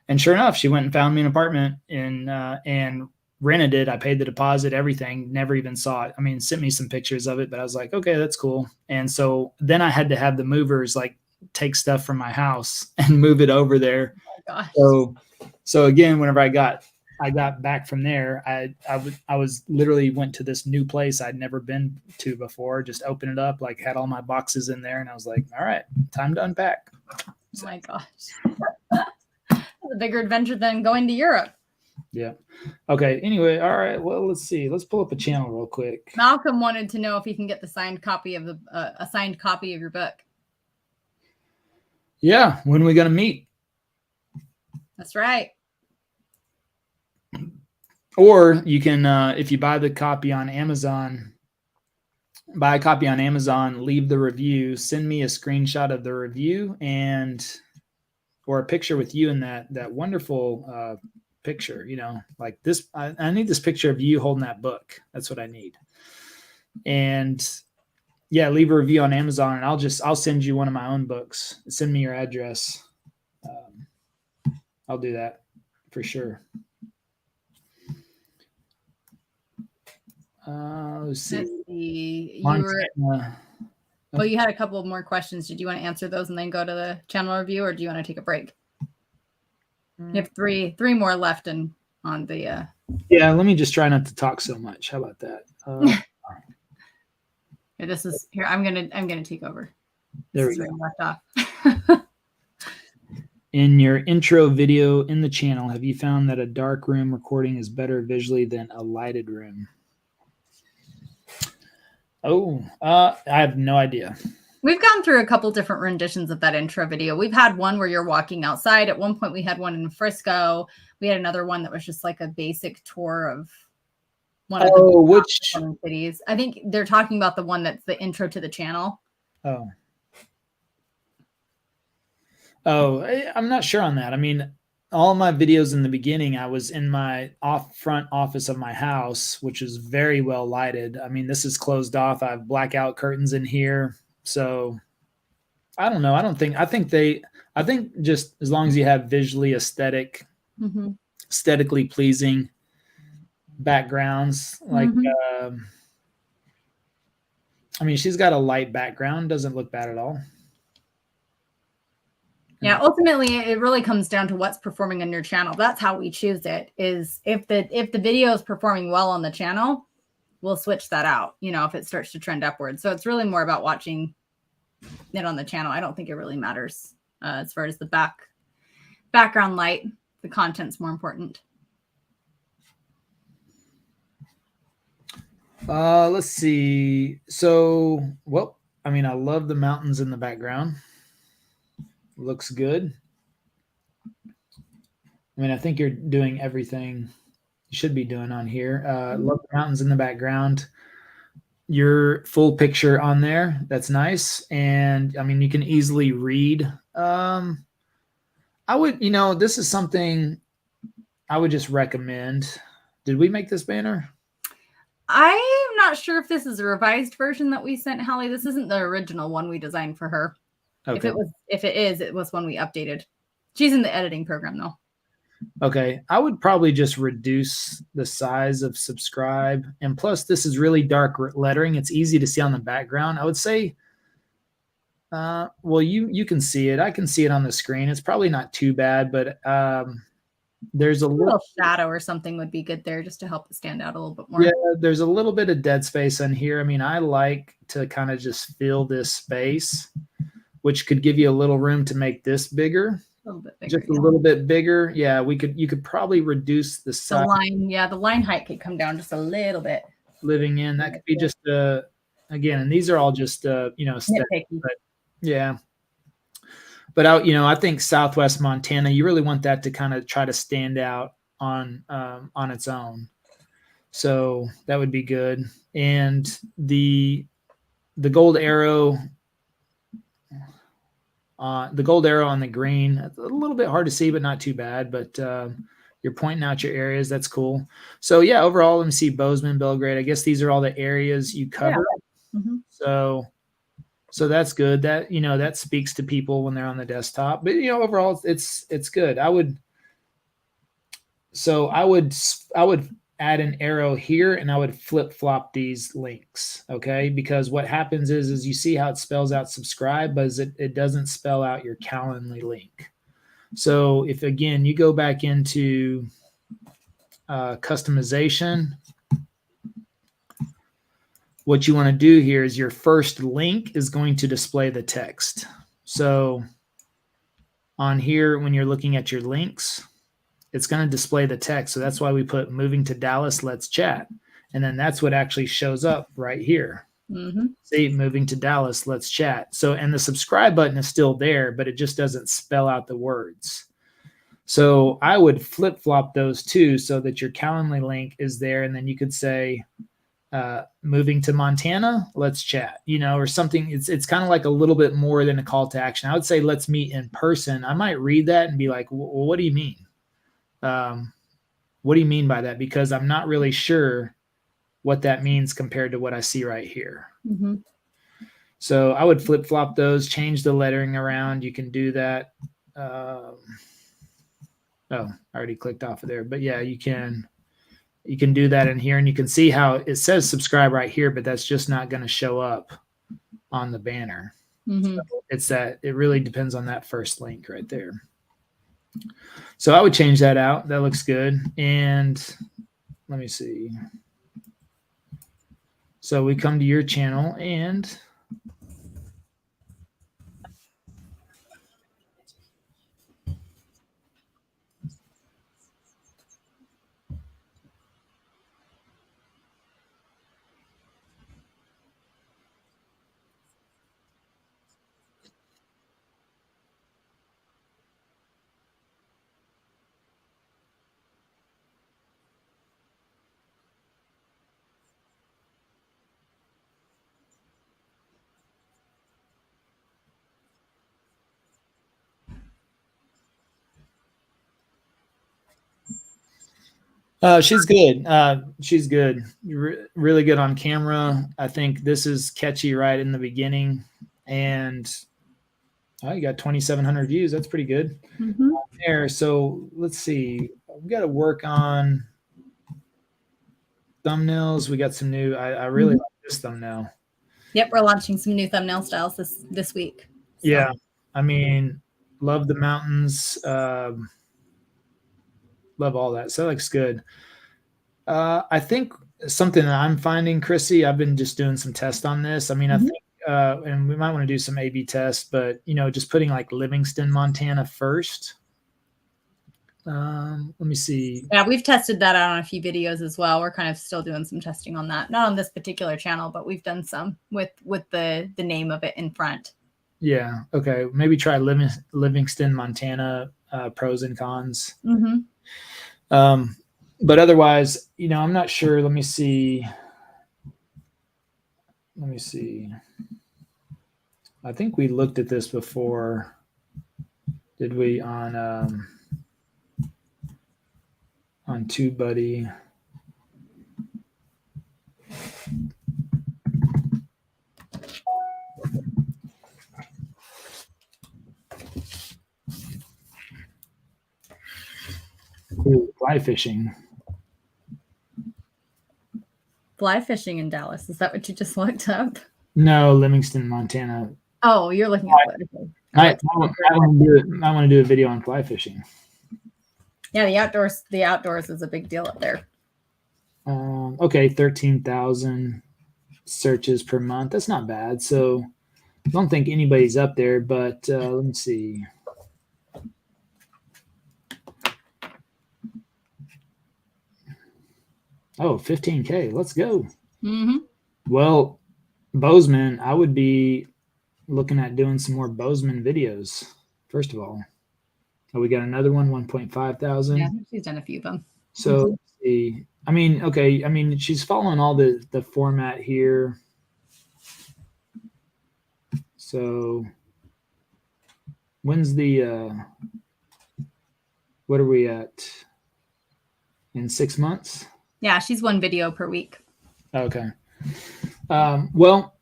And sure enough, she went and found me an apartment and rented it. I paid the deposit, everything, never even saw it. I mean, sent me some pictures of it, but I was like, okay, that's cool. And so then I had to have the movers like take stuff from my house and move it over there. Oh my gosh. So again, whenever I got back from there, I was literally went to this new place I'd never been to before, just opened it up, like had all my boxes in there. And I was like, all right, time to unpack. Oh my gosh. A bigger adventure than going to Europe. Yeah. Okay. Anyway. All right. Well, let's see. Let's pull up a channel real quick. Malcolm wanted to know if he can get the signed copy of a signed copy of your book. Yeah. When are we going to meet? That's right. Or you can, if you buy a copy on Amazon, leave the review, send me a screenshot of the review or a picture with you in that wonderful picture, like this. I need this picture of you holding that book. That's what I need. And yeah, leave a review on Amazon and I'll send you one of my own books. Send me your address. I'll do that for sure. Let's see. Well, you had a couple more questions. Did you want to answer those and then go to the channel review, or do you want to take a break? You have three more left on the. Yeah, let me just try not to talk so much. How about that? Here, this is here. I'm gonna take over. There we go. Left off. In your intro video in the channel, have you found that a dark room recording is better visually than a lighted room? Oh, I have no idea. We've gone through a couple different renditions of that intro video. We've had one where you're walking outside. At one point, we had one in Frisco. We had another one that was just like a basic tour of one of the cities. I think they're talking about the one that's the intro to the channel. Oh, I'm not sure on that. I mean, all my videos in the beginning, I was in my front office of my house, which is very well lighted. I mean, this is closed off. I have blackout curtains in here. So I don't know. I think just as long as you have visually aesthetically pleasing backgrounds, like, I mean, she's got a light background. Doesn't look bad at all. Yeah, ultimately, it really comes down to what's performing on your channel. That's how we choose it. Is if the video is performing well on the channel, we'll switch that out. You know, if it starts to trend upwards. So it's really more about watching it on the channel. I don't think it really matters as far as the background light. The content's more important. Let's see. So, well, I mean, I love the mountains in the background. Looks good. I mean, I think you're doing everything you should be doing on here. Love the mountains in the background. Your full picture on there. That's nice. And I mean, you can easily read. I would, you know, this is something I would just recommend. Did we make this banner? I'm not sure if this is a revised version that we sent Hallie. This isn't the original one we designed for her. Okay. If it is, it was one we updated. She's in the editing program though. Okay. I would probably just reduce the size of subscribe. And plus this is really dark lettering. It's easy to see on the background. I would say, well, you can see it. I can see it on the screen. It's probably not too bad, but, there's a little shadow or something would be good there just to help it stand out a little bit more. Yeah, there's a little bit of dead space in here. I mean, I like to kind of just fill this space, which could give you a little room to make this bigger. A little bit bigger. Just a little bit bigger. Yeah, you could probably reduce the size. The line height could come down just a little bit. Living in, that could be just again, and these are all just you know, aesthetic, but yeah. But I think Southwest Montana, you really want that to kind of try to stand out on its own. So that would be good. And the gold arrow, on the green, a little bit hard to see, but not too bad. But you're pointing out your areas. That's cool. So yeah, overall, let me see, Bozeman, Belgrade. I guess these are all the areas you cover. Yeah. Mm-hmm. So that's good. That, that speaks to people when they're on the desktop. But overall, it's good. I would add an arrow here, and I would flip flop these links. Okay, because what happens is you see how it spells out subscribe, but it doesn't spell out your Calendly link. So if again you go back into customization. What you want to do here is your first link is going to display the text. So on here, when you're looking at your links, it's going to display the text. So that's why we put moving to Dallas, let's chat. And then that's what actually shows up right here. Mm-hmm. See, moving to Dallas, let's chat. So, and the subscribe button is still there, but it just doesn't spell out the words. So I would flip flop those two so that your Calendly link is there. And then you could say, moving to Montana, let's chat, or something. It's kind of like a little bit more than a call to action. I would say, let's meet in person. I might read that and be like, well, what do you mean? What do you mean by that? Because I'm not really sure what that means compared to what I see right here. Mm-hmm. So I would flip flop those, change the lettering around. You can do that. Oh, I already clicked off of there, but yeah, you can do that in here, and you can see how it says subscribe right here, but that's just not going to show up on the banner. Mm-hmm. So it really depends on that first link right there. So I would change that out. That looks good. And let me see. So we come to your channel, and she's good. She's good. Really good on camera. I think this is catchy right in the beginning. And you got 2,700 views. That's pretty good. Mm-hmm. There. So let's see. We got to work on thumbnails. We got some new. I really like this thumbnail. Yep, we're launching some new thumbnail styles this week. So. Yeah, I mean, love the mountains. Love all that. So that looks good. I think something that I'm finding, Chrissy, I've been just doing some tests on this. I mean, I think, and we might want to do some A/B tests, but just putting like Livingston, Montana first. Let me see. Yeah, we've tested that out on a few videos as well. We're kind of still doing some testing on that. Not on this particular channel, but we've done some with the name of it in front. Yeah. Okay. Maybe try Livingston, Montana, pros and cons. But otherwise, I'm not sure. Let me see. I think we looked at this before. Did we on TubeBuddy? Ooh, fly fishing. Fly fishing in Dallas. Is that what you just looked up? No, Livingston, Montana. Oh, you're looking at it. I want to do a video on fly fishing. Yeah, the outdoors is a big deal up there. Okay, 13,000 searches per month. That's not bad. So I don't think anybody's up there, but let me see. Oh, 15K. Let's go. Well, Bozeman, I would be looking at doing some more Bozeman videos, first of all. Oh, we got another one, 1.5 thousand. Yeah, she's done a few of them. So let's see. I mean, okay. I mean, she's following all the format here. So when's the what are we at? In 6 months? Yeah, she's one video per week. Okay. Well,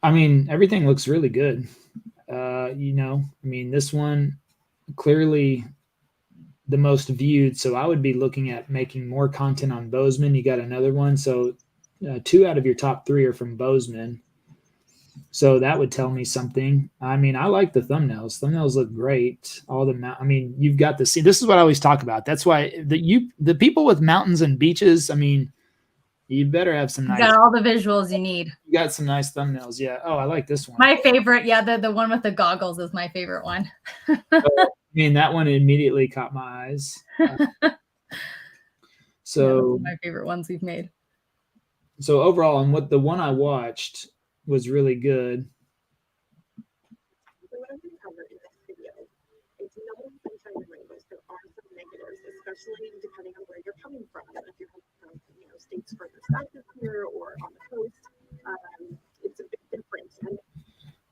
I mean, everything looks really good. I mean, this one clearly the most viewed. So I would be looking at making more content on Bozeman. You got another one. So 2 out of your top 3 are from Bozeman. So that would tell me something. I mean, I like the thumbnails. Thumbnails look great. I mean, you've got the scene. This is what I always talk about. That's why the people with mountains and beaches, I mean, you better have some nice. You got all the visuals you need. You got some nice thumbnails. Yeah. Oh, I like this one. My favorite. Yeah. The one with the goggles is my favorite one. I mean, that one immediately caught my eyes. So my favorite ones we've made. So overall, and the one I watched was really good. So what I'm going to cover in this video is not all sunshine and rainbows. There are some negatives, especially depending on where you're coming from. If you're coming from, states further south of here or on the coast, it's a bit different.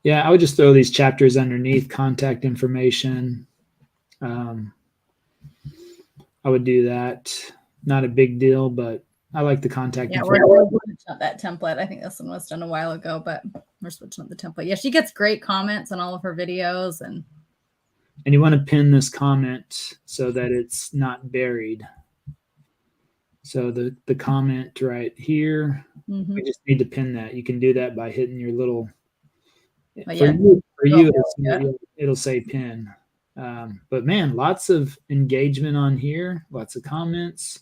Yeah, I would just throw these chapters underneath contact information. I would do that. Not a big deal, but I like the contact. Yeah, we're switching up that template. I think this one was done a while ago, but we're switching up the template. Yeah, she gets great comments on all of her videos. And you want to pin this comment so that it's not buried. So the comment right here, we just need to pin that. You can do that by hitting your little, it'll say pin. But man, lots of engagement on here, lots of comments.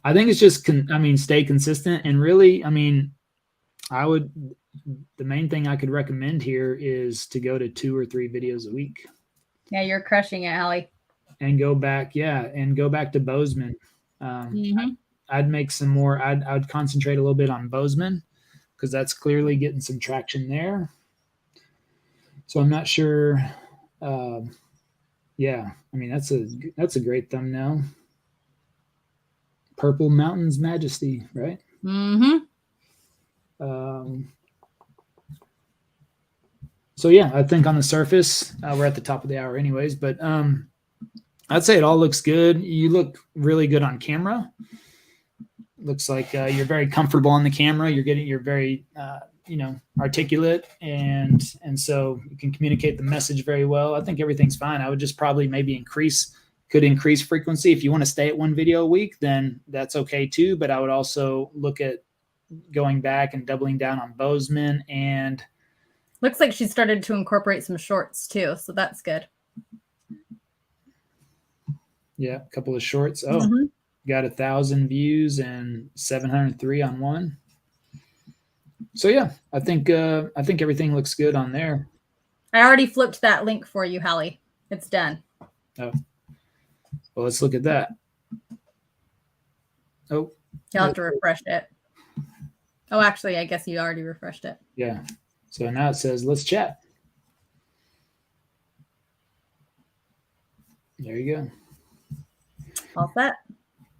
I think it's just, stay consistent. And really, the main thing I could recommend here is to go to 2 or 3 videos a week. Yeah, you're crushing it, Allie. And go back to Bozeman. I'd make some more, I'd concentrate a little bit on Bozeman because that's clearly getting some traction there. So I'm not sure. That's a great thumbnail. Purple Mountains Majesty, right? So yeah, I think on the surface, we're at the top of the hour anyways, but I'd say it all looks good. You look really good on camera. Looks like you're very comfortable on the camera. You're very articulate, and so you can communicate the message very well. I think everything's fine. I would just probably maybe increase frequency. If you want to stay at 1 video a week, then that's okay too. But I would also look at going back and doubling down on Bozeman, and looks like she started to incorporate some shorts too, so that's good. Yeah, a couple of shorts. Oh, got 1,000 views and 703 on one. So yeah, I think everything looks good on there. I already flipped that link for you, Hallie. It's done. Oh, well, let's look at that. Oh, you'll have to refresh it. Oh, actually, I guess you already refreshed it. Yeah. So now it says, let's chat. There you go. All set.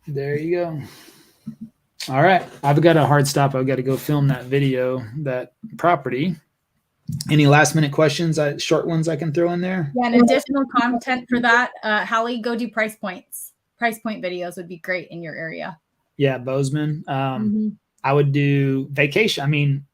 There you go. All right. I've got a hard stop. I've got to go film that video, that property. Any last minute questions, short ones I can throw in there? Yeah, and additional content for that. Hallie, go do price points. Price point videos would be great in your area. Yeah, Bozeman. I would do vacation. I mean,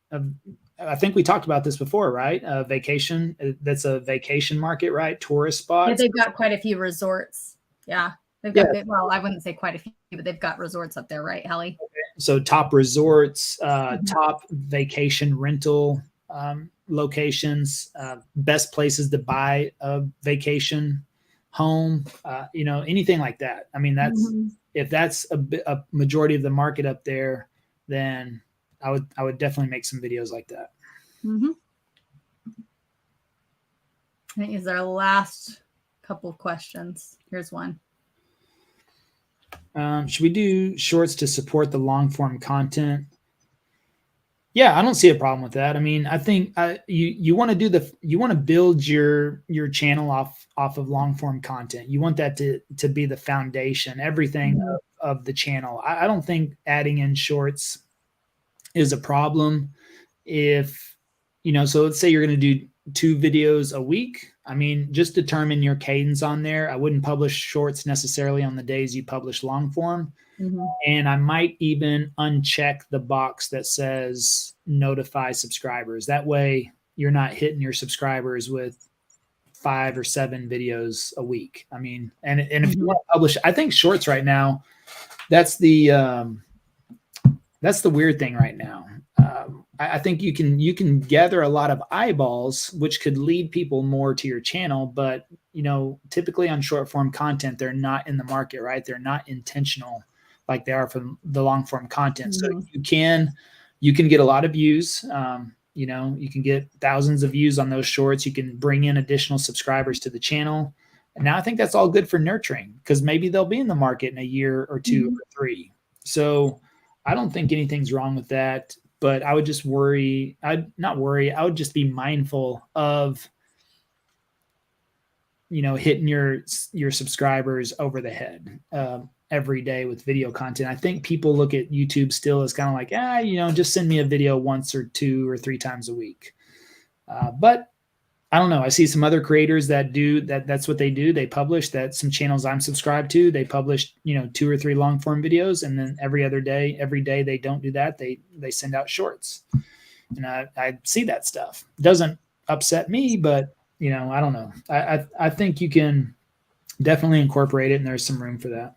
I think we talked about this before, right? Vacation. That's a vacation market, right? Tourist spots. Yeah, they've got quite a few resorts. Yeah. They've got, well, I wouldn't say quite a few, but they've got resorts up there, right, Hallie? Okay. So top resorts, top vacation rental locations, best places to buy a vacation home, anything like that. I mean, that's if that's a majority of the market up there, then I would definitely make some videos like that. I think is our last couple of questions. Here's one. Should we do shorts to support the long form content? Yeah, I don't see a problem with that. I mean, I think you want to build your channel off of long form content. You want that to be the foundation, everything of the channel. I don't think adding in shorts is a problem. If so let's say you're going to do 2 videos a week. I mean, just determine your cadence on there. I wouldn't publish shorts necessarily on the days you publish long form. And I might even uncheck the box that says notify subscribers. That way you're not hitting your subscribers with 5 or 7 videos a week. I mean, and if you want to publish, I think shorts right now, that's the weird thing right now. I think you can gather a lot of eyeballs, which could lead people more to your channel. But, typically on short form content, they're not in the market, right? They're not intentional like they are from the long form content. So you can get a lot of views. You can get thousands of views on those shorts. You can bring in additional subscribers to the channel. And now I think that's all good for nurturing, because maybe they'll be in the market in a year or 2 or 3. So I don't think anything's wrong with that. But I would just I would just be mindful of, hitting your subscribers over the head every day with video content. I think people look at YouTube still as kind of like, just send me a video once or 2 or 3 times a week. But I don't know. I see some other creators that do that. That's what they do. They publish that. Some channels I'm subscribed to, they publish, 2 or 3 long form videos. And then every day they don't do that. They send out shorts. And I see that stuff. It doesn't upset me, but I don't know. I think you can definitely incorporate it, and there's some room for that.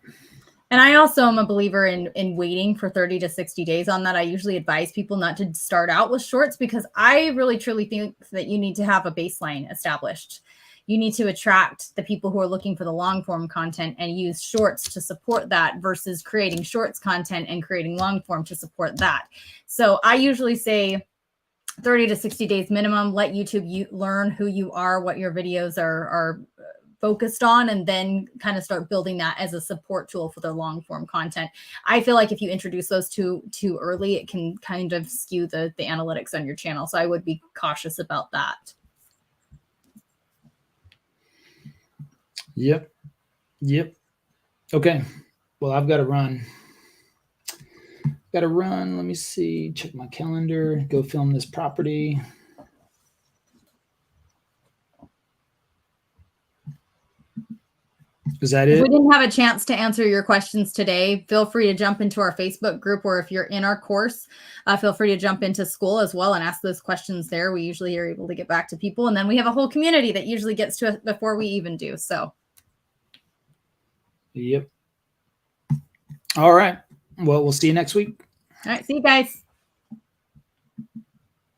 And I also am a believer in waiting for 30 to 60 days on that. I usually advise people not to start out with shorts, because I really truly think that you need to have a baseline established. You need to attract the people who are looking for the long form content and use shorts to support that, versus creating shorts content and creating long form to support that. So I usually say 30 to 60 days minimum. Let YouTube learn who you are, what your videos are focused on, and then kind of start building that as a support tool for their long form content. I feel like if you introduce those too early, it can kind of skew the analytics on your channel. So I would be cautious about that. Yep. Okay. Well, I've got to run. Let me see, check my calendar, go film this property. Is that it? If we didn't have a chance to answer your questions today, feel free to jump into our Facebook group, or if you're in our course, feel free to jump into school as well and ask those questions there. We usually are able to get back to people. And then we have a whole community that usually gets to us before we even do. So. Yep. All right. Well, we'll see you next week. All right. See you guys.